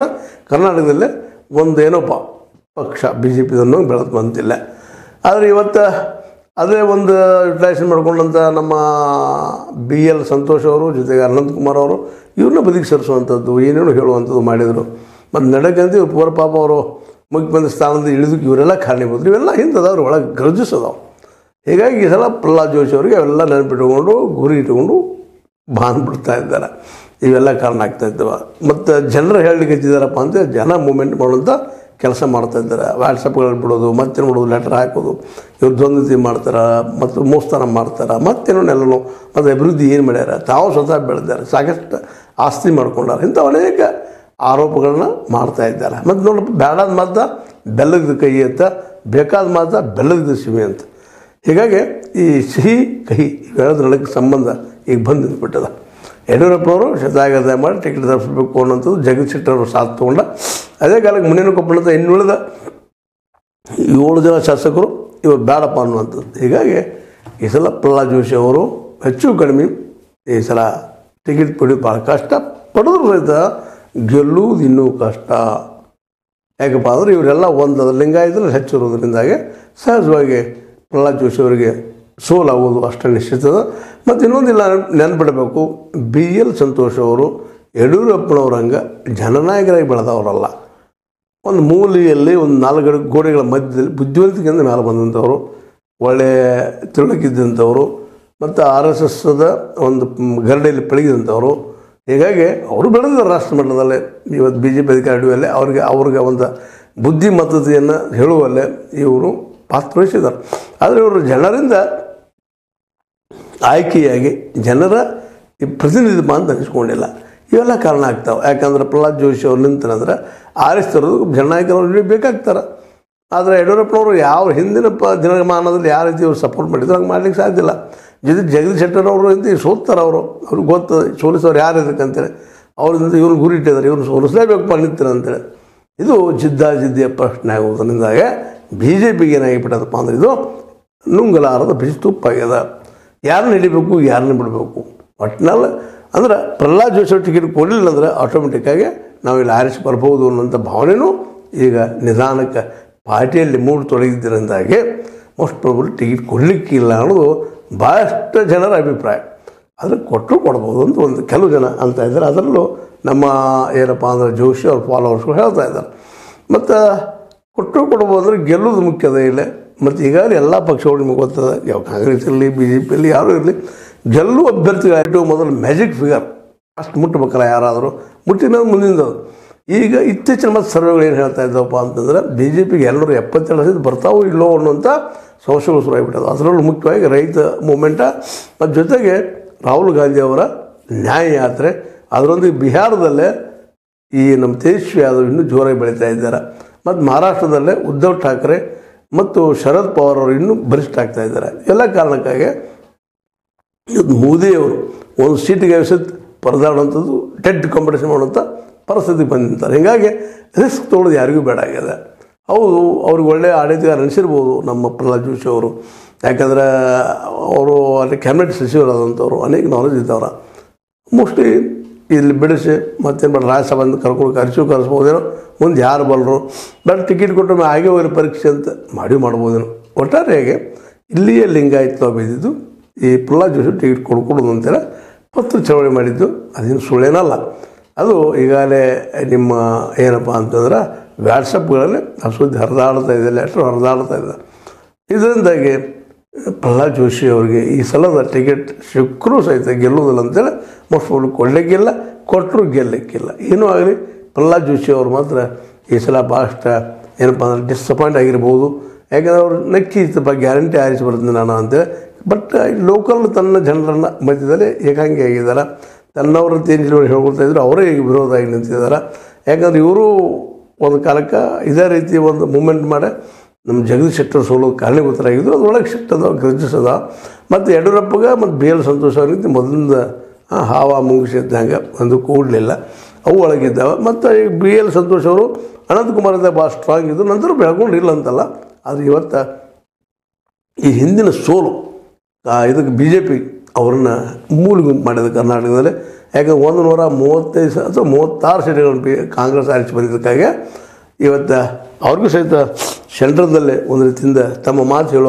ಕರ್ನಾಟಕದಲ್ಲೇ ಒಂದು ಏನೋಪ್ಪ ಪಕ್ಷ ಬಿ ಜೆ ಪಿದನ್ನು ಬೆಳೆದು ಬಂತಿಲ್ಲ. ಆದರೆ ಇವತ್ತು ಅದೇ ಒಂದು ಯುಟಿಲೈಸೇಷನ್ ಮಾಡ್ಕೊಂಡಂಥ ನಮ್ಮ ಬಿ ಎಲ್ ಸಂತೋಷ್ ಅವರು ಜೊತೆಗೆ ಅನಂತಕುಮಾರ್ ಅವರು ಇವ್ರನ್ನ ಬದಿಗೆ ಸರಿಸುವಂಥದ್ದು ಏನೇನು ಹೇಳುವಂಥದ್ದು ಮಾಡಿದರು. ಮತ್ತು ನಡಕಂತ ಇವ್ರು ಪೂರ ಪಾಪ ಅವರು ಮುಖ್ಯಮಂತ್ರಿ ಸ್ಥಾನದಿಂದ ಇಳಿದಕ್ಕೆ ಇವರೆಲ್ಲ ಕಾರಣೀಭೂತರು. ಇವೆಲ್ಲ ಹಿಂದದವ್ರು ಒಳಗೆ ಗ್ರಜಸ್ ಅದಾವೆ. ಹೀಗಾಗಿ ಈ ಸಲ ಪ್ರಹ್ಲಾದ್ ಜೋಶಿ ಅವರಿಗೆ ಅವೆಲ್ಲ ನೆನಪಿಟ್ಕೊಂಡು ಗುರಿ ಇಟ್ಕೊಂಡು ಬಾಂದ್ಬಿಡ್ತಾ ಇದ್ದಾರೆ. ಇವೆಲ್ಲ ಕಾರಣ ಆಗ್ತಾಯಿದ್ದಾವೆ. ಮತ್ತು ಜನರು ಹೇಳಲಿಕ್ಕೆ ಹಚ್ಚಿದ್ದಾರಪ್ಪ ಅಂತ ಜನ ಮೂಮೆಂಟ್ ಮಾಡುವಂಥ ಕೆಲಸ ಮಾಡ್ತಾಯಿದ್ದಾರೆ. ವಾಟ್ಸಪ್ಗಳಲ್ಲಿ ಬಿಡೋದು, ಮತ್ತೇನು ಬಿಡೋದು, ಲೆಟರ್ ಹಾಕೋದು, ಇವ್ರು ದ್ವಂದ್ವತೆ ಮಾಡ್ತಾರೆ, ಮತ್ತು ಮೋಸ್ತಾನ ಮಾಡ್ತಾರೆ, ಮತ್ತೇನೋ ನೆಲ್ಲೋ ಮತ್ತು ಅಭಿವೃದ್ಧಿ ಏನು ಮಾಡ್ಯಾರ, ತಾವು ಸ್ವತಃ ಬೆಳೆದಾರೆ, ಸಾಕಷ್ಟು ಆಸ್ತಿ ಮಾಡ್ಕೊಂಡಾರೆ, ಇಂಥ ಅನೇಕ ಆರೋಪಗಳನ್ನ ಮಾಡ್ತಾ ಇದ್ದಾರೆ. ಮತ್ತು ನೋಡಪ್ಪ, ಬೇಡಾದ ಮಾತ ಬೆಲ್ಲದ ಕೈ ಅಂತ, ಬೇಕಾದ ಮಾತ ಬೆಲ್ಲದ ಸಿಮೆ ಅಂತ. ಹೀಗಾಗಿ ಈ ಸಿಹಿ ಕಹಿ ಇವೆರಡರೊಳಗೆ ಸಂಬಂಧ ಈಗ ಬಂದು ನಿಂತ್ಬಿಟ್ಟದ. ಯಡಿಯೂರಪ್ಪನವರು ಶತಾಗತ ಮಾಡಿ ಟಿಕೆಟ್ ತರಿಸಬೇಕು ಅನ್ನೋಂಥದ್ದು ಜಗದೀಶ್ ಶೆಟ್ಟರ್ ಅವರು ಸಾಥ್ ತೊಗೊಂಡ. ಅದೇ ಕಾಲಕ್ಕೆ ಮುನೇನಕೊಪ್ಪಳದ ಇನ್ನುಳಿದ 7 ಜನ ಶಾಸಕರು ಇವರು ಬೇಡಪ್ಪ ಅನ್ನುವಂಥದ್ದು. ಹೀಗಾಗಿ ಈ ಸಲ ಪ್ರಹ್ಲಾದ್ ಜೋಶಿ ಅವರು ಹೆಚ್ಚು ಕಡಿಮೆ ಈ ಸಲ ಟಿಕೆಟ್ ಪಡೆಯೋದು ಭಾಳ ಕಷ್ಟ. ಪಡೆದ್ರು ಸಹಿತ ಗೆಲ್ಲುವುದು ಇನ್ನೂ ಕಷ್ಟ. ಯಾಕಪ್ಪ ಅಂದರೆ ಇವರೆಲ್ಲ ಒಂದು ಲಿಂಗಾಯತರಲ್ಲಿ ಹೆಚ್ಚಿರೋದ್ರಿಂದಾಗಿ ಸಹಜವಾಗಿ ಪ್ರಹ್ಲಾದ್ ಜೋಶಿ ಅವರಿಗೆ ಸೋಲಾಗೋದು ಅಷ್ಟೇ ನಿಶ್ಚಿತದ. ಮತ್ತು ಇನ್ನೊಂದಿಲ್ಲ ನೆನಪಿಡಬೇಕು, ಬಿ ಎಲ್ ಸಂತೋಷ್ ಅವರು ಯಡಿಯೂರಪ್ಪನವ್ರ ಹಂಗೆ ಜನನಾಯಕರಾಗಿ ಬೆಳೆದವರಲ್ಲ. ಒಂದು ಮೂಲೆಯಲ್ಲಿ ಒಂದು 4 ಗೋಡೆಗಳ ಮಧ್ಯದಲ್ಲಿ ಬುದ್ಧಿವಂತಿಕೆಯಿಂದ ಮೇಲೆ ಬಂದಂಥವ್ರು, ಒಳ್ಳೆಯ ತಿಳುವಳಿಕಿದ್ದಂಥವ್ರು, ಮತ್ತು RSSದ ಒಂದು ಗರಡಿಯಲ್ಲಿ ಪಳಗಿದಂಥವ್ರು. ಹೀಗಾಗಿ ಅವರು ಬೆಳೆದಿದ್ದಾರೆ ರಾಷ್ಟ್ರ ಮಟ್ಟದಲ್ಲೇ. ಇವತ್ತು ಬಿ ಜೆ ಪಿ ಅಧಿಕಾರ ಹಿಡಿಯುವಲ್ಲೇ ಅವ್ರಿಗೆ ಒಂದು ಬುದ್ಧಿಮತ್ತತೆಯನ್ನು ಹೇಳುವಲ್ಲೇ ಇವರು ಪಾತ್ರ ವಹಿಸಿದ್ದಾರೆ. ಆದರೆ ಇವರು ಜನರಿಂದ ಆಯ್ಕೆಯಾಗಿ ಜನರ ಈ ಪ್ರತಿನಿಧಿತ್ವ ಅಂತ ಅನಿಸ್ಕೊಂಡಿಲ್ಲ. ಇವೆಲ್ಲ ಕಾರಣ ಆಗ್ತಾವೆ. ಯಾಕಂದ್ರೆ ಪ್ರಹ್ಲಾದ್ ಜೋಶಿ ಅವ್ರು ನಿಂತಂದ್ರೆ ಆರಿಸ್ತಿರೋದು ಜನನಾಯಕರವ್ರು ಬೇಕಾಗ್ತಾರೆ. ಆದರೆ ಯಡಿಯೂರಪ್ಪನವರು ಯಾವ ಹಿಂದಿನ ದಿನಮಾನದಲ್ಲಿ ಯಾವ ರೀತಿ ಅವ್ರು ಸಪೋರ್ಟ್ ಮಾಡಿದ್ರು ಹಂಗೆ ಮಾಡ್ಲಿಕ್ಕೆ ಸಾಧ್ಯ ಇಲ್ಲ. ಜಗದೀಶ್ ಶೆಟ್ಟರ್ ಅವರು ಅಂತ ಸೋತ್ತಾರೆ. ಅವ್ರಿಗೆ ಗೊತ್ತದ ಸೋಲಿಸೋರು ಯಾರು ಇದಕ್ಕಂತೇಳಿ ಅವ್ರಿಂದ ಇವ್ರು ಗುರಿ ಇಟ್ಟಿದ್ದಾರೆ, ಇವ್ರು ಸೋಲಿಸಲೇಬೇಕಪ್ಪ ನಿಂತಾರೆ ಅಂತೇಳಿ. ಇದು ಜಿದ್ದಿಯ ಪ್ರಶ್ನೆ ಆಗುವುದರಿಂದಾಗೆ ಬಿ ಜೆ ಪಿಗೆ ಏನಾಗಿಬಿಟ್ಟದಪ್ಪ ಅಂದ್ರೆ ಇದು ನುಂಗಲಾರದ ಬಿಸಿ ತುಪ್ಪಾಗ್ಯದ. ಯಾರನ್ನ ಹಿಡಿಬೇಕು, ಯಾರನ್ನ ಬಿಡಬೇಕು. ಒಟ್ಟಿನಲ್ಲಿ ಅಂದ್ರೆ ಪ್ರಹ್ಲಾದ್ ಜೋಶಿ ಟಿಕೆಟ್ ಕೊಡಲಿಲ್ಲ ಅಂದರೆ ಆಟೋಮೆಟಿಕ್ಕಾಗಿ ನಾವು ಇಲ್ಲಿ ಆರಿಸಿ ಬರ್ಬೋದು ಅನ್ನೋಂಥ ಭಾವನೆಯೂ ಈಗ ನಿಧಾನಕ್ಕೆ ಪಾರ್ಟಿಯಲ್ಲಿ ತೊಡಗಿದ್ದರಿಂದಾಗಿ ಮೋಸ್ಟ್ ಪ್ರಾಬಬ್ಲಿ ಟಿಕೆಟ್ ಕೊಡಲಿಕ್ಕಿಲ್ಲ ಅನ್ನೋದು ಭಾಳಷ್ಟು ಜನರ ಅಭಿಪ್ರಾಯ. ಆದರೆ ಕೊಟ್ಟರು ಕೊಡ್ಬೋದು ಅಂತ ಒಂದು ಕೆಲವು ಜನ ಅಂತ ಇದ್ದಾರೆ. ಅದರಲ್ಲೂ ನಮ್ಮ ಏನಪ್ಪ ಅಂದರೆ ಜೋಶಿ ಅವ್ರ ಫಾಲೋವರ್ಸ್ಗಳು ಹೇಳ್ತಾ ಇದ್ದಾರೆ. ಮತ್ತು ಕೊಟ್ಟರು ಕೊಡ್ಬೋದು ಅಂದರೆ ಗೆಲ್ಲೋದು ಮುಖ್ಯದ ಇಲ್ಲ. ಮತ್ತು ಈಗಾಗಲೇ ಎಲ್ಲ ಪಕ್ಷಗಳು ನಿಮಗೆ ಗೊತ್ತದ, ಯಾವ ಕಾಂಗ್ರೆಸ್ ಇರಲಿ, ಬಿ ಜೆ ಪಿ ಇರಲಿ, ಯಾರೂ ಇರಲಿ, ಗೆಲ್ಲುವ ಅಭ್ಯರ್ಥಿಗಳು ಮೊದಲು ಮ್ಯಾಜಿಕ್ ಫಿಗರ್ ಅಷ್ಟು ಮುಟ್ಟಬೇಕಲ್ಲ ಯಾರಾದರೂ, ಮುಟ್ಟಿನದು ಮುಂದಿನದು. ಈಗ ಇತ್ತೀಚಿನ ಮತ್ತು ಸರ್ವೆಗಳು ಏನು ಹೇಳ್ತಾ ಇದ್ದಾವಪ್ಪ ಅಂತಂದ್ರೆ ಬಿ ಜೆ ಪಿಗೆ 272 ಬರ್ತಾವೋ ಇಲ್ಲೋ ಅನ್ನುವಂಥ ಸಂಶಯಗಳು ಶುರುವಾಗಿಬಿಟ್ಟದು. ಅದರಲ್ಲೂ ಮುಖ್ಯವಾಗಿ ರೈತ ಮೂಮೆಂಟ, ಮತ್ತು ಜೊತೆಗೆ ರಾಹುಲ್ ಗಾಂಧಿ ಅವರ ನ್ಯಾಯ ಯಾತ್ರೆ, ಅದರೊಂದಿಗೆ ಬಿಹಾರದಲ್ಲೇ ಈ ನಮ್ಮ ತೇಜಸ್ವಿ ಯಾದವ್ ಇನ್ನೂ ಜೋರಾಗಿ ಬೆಳೀತಾ ಇದ್ದಾರೆ. ಮತ್ತು ಮಹಾರಾಷ್ಟ್ರದಲ್ಲೇ ಉದ್ಧವ್ ಠಾಕ್ರೆ ಮತ್ತು ಶರದ್ ಪವಾರ್ ಅವರು ಇನ್ನೂ ಬಲಿಷ್ಠ ಆಗ್ತಾ ಇದ್ದಾರೆ. ಎಲ್ಲ ಕಾರಣಕ್ಕಾಗಿ ಮೋದಿಯವರು ಒಂದು ಸೀಟಿಗೆ ಪರದಾಡುವಂಥದ್ದು ಡೆಡ್ ಕಾಂಪಿಟೇಷನ್ ಮಾಡುವಂಥ ಪರಿಸ್ಥಿತಿಗೆ ಬಂದಿರ್ತಾರೆ. ಹೀಗಾಗಿ ರಿಸ್ಕ್ ತೊಗೊಳ್ಳೋದು ಯಾರಿಗೂ ಬೇಡ ಆಗಿದೆ. ಹೌದು, ಅವ್ರಿಗೆ ಒಳ್ಳೆಯ ಆಡಳಿತಗಾರ ಅನಿಸಿರ್ಬೋದು ನಮ್ಮ ಪ್ರಹ್ಲಾದ್ ಜೋಶಿ ಅವರು. ಯಾಕಂದರೆ ಅವರು ಅಲ್ಲಿ ಕ್ಯಾಬಿನೆಟ್ ಸಚಿವರಾದಂಥವ್ರು, ಅನೇಕ ನಾಲೆಜ್ ಇದ್ದವ್ರ. ಮೋಸ್ಟ್ಲಿ ಇಲ್ಲಿ ಬಿಡಿಸಿ ಮತ್ತೇನು ಮಾಡಿ ರಾಜ್ಯಸಭೆಯಿಂದ ಕರೆಸ್ಬೋದೇನೋ, ಮುಂದೆ ಯಾರು ಬಲ್ಲರು ಬಟ್ ಟಿಕೆಟ್ ಕೊಟ್ಟು ಹಾಗೆ ಹೋಗಿರೋ ಪರೀಕ್ಷೆ ಅಂತ ಮಾಡ್ಬೋದೇನೋ. ಒಟ್ಟಾರೆಯಾಗಿ ಇಲ್ಲಿಯೇ ಲಿಂಗಾಯತ ಬಿದ್ದಿದ್ದು ಈ ಪ್ರಹ್ಲಾದ್ ಜೋಶಿ ಟಿಕೆಟ್ ಕೊಡೋದು ಅಂತೇಳಿ ಪತ್ರ ಚಳವಳಿ ಮಾಡಿದ್ದು ಅದೇನು ಸುಳ್ಳೇನಲ್ಲ. ಅದು ಈಗಾಗಲೇ ನಿಮ್ಮ ಏನಪ್ಪ ಅಂತಂದ್ರೆ ವ್ಯಾಟ್ಸಪ್ಗಳಲ್ಲಿ ಆ ಸುದ್ದಿ ಹರಿದಾಡ್ತಾ ಇದೆ, ಲೆಟ್ರ್ ಹರಿದಾಡ್ತಾ ಇದೆ. ಇದರಿಂದಾಗಿ ಪ್ರಹ್ಲಾದ್ ಜೋಶಿ ಅವರಿಗೆ ಈ ಸಲದ ಟಿಕೆಟ್ ಸಿಕ್ಕರೂ ಸಹಿತ ಗೆಲ್ಲುವುದಿಲ್ಲ ಅಂತೇಳಿ ಮೋಸ್ಟ್ ಕೊಡಲಿಕ್ಕಿಲ್ಲ, ಕೊಟ್ಟರು ಗೆಲ್ಲಕ್ಕಿಲ್ಲ. ಏನೂ ಆಗಲಿ ಪ್ರಹ್ಲಾದ್ ಜೋಶಿ ಅವರು ಮಾತ್ರ ಈ ಸಲ ಭಾಳಷ್ಟು ಏನಪ್ಪ ಅಂದ್ರೆ ಡಿಸಪಾಯಿಂಟ್ ಆಗಿರ್ಬೋದು. ಯಾಕಂದರೆ ಅವರು ನಕ್ಕಿ ಗ್ಯಾರಂಟಿ ಆರಿಸಿ ಬರ್ತೀನಿ ನಾನು ಅಂತೇಳಿ. ಬಟ್ ಲೋಕಲ್ ತನ್ನ ಜನರನ್ನು ಮಧ್ಯದಲ್ಲಿ ಏಕಾಂಗಿ ಆಗಿದ್ದಾರೆ. ತನ್ನವ್ರ ತೇಂಜಿನವರು ಹೇಳ್ಕೊಳ್ತಾ ಇದ್ರು, ಅವರೇ ಈಗ ವಿರೋಧ ಆಗಿ ನಿಂತಿದ್ದಾರೆ. ಯಾಕಂದ್ರೆ ಇವರು ಒಂದು ಕಾಲಕ್ಕೆ ಇದೇ ರೀತಿ ಒಂದು ಮೂಮೆಂಟ್ ಮಾಡಿ ನಮ್ಮ ಜಗದೀಶ್ ಶೆಟ್ಟರ್ ಸೋಲೋದು ಕಾರಣೀಭೂತರಾಗಿದ್ದರು. ಅದರೊಳಗೆ ಸಿಟ್ಟದ ಗ್ರಜಿಸದ. ಮತ್ತು ಯಡಿಯೂರಪ್ಪಗೆ ಮತ್ತು ಬಿ ಎಲ್ ಸಂತೋಷ್ ಅವ್ರಿಗೆ ಮೊದಲಿಂದ ಹಾವ ಮುಗಿಸಿದ್ದಂಗೆ ಒಂದು ಕೂಡಲಿಲ್ಲ, ಅವು ಒಳಗಿದ್ದಾವೆ. ಮತ್ತು ಈ ಬಿ ಎಲ್ ಸಂತೋಷ್ ಅವರು ಅನಂತಕುಮಾರಿಂದ ಭಾಳ ಸ್ಟ್ರಾಂಗ್ ಇದ್ದು ನಂತರ ಬೆಳ್ಕೊಂಡಿಲ್ಲ ಅಂತಲ್ಲ. ಆದರೆ ಇವತ್ತು ಈ ಹಿಂದಿನ ಸೋಲು ಇದಕ್ಕೆ ಬಿ ಜೆ ಪಿ ಅವ್ರನ್ನ ಮೂಲೆ ಗುಂಪು ಮಾಡಿದೆ ಕರ್ನಾಟಕದಲ್ಲಿ. ಯಾಕಂದ್ರೆ 135 ಅಥವಾ 36 ಸೀಟ್ಗಳನ್ನು ಕಾಂಗ್ರೆಸ್ ಆರಿಸಿ ಬಂದಿದ್ದಕ್ಕಾಗಿ ಇವತ್ತು ಅವ್ರಿಗೂ ಸಹಿತ ಸೆಂಟ್ರಲ್ದಲ್ಲೇ ಒಂದು ರೀತಿಯಿಂದ ತಮ್ಮ ಮಾತು ಹೇಳೋ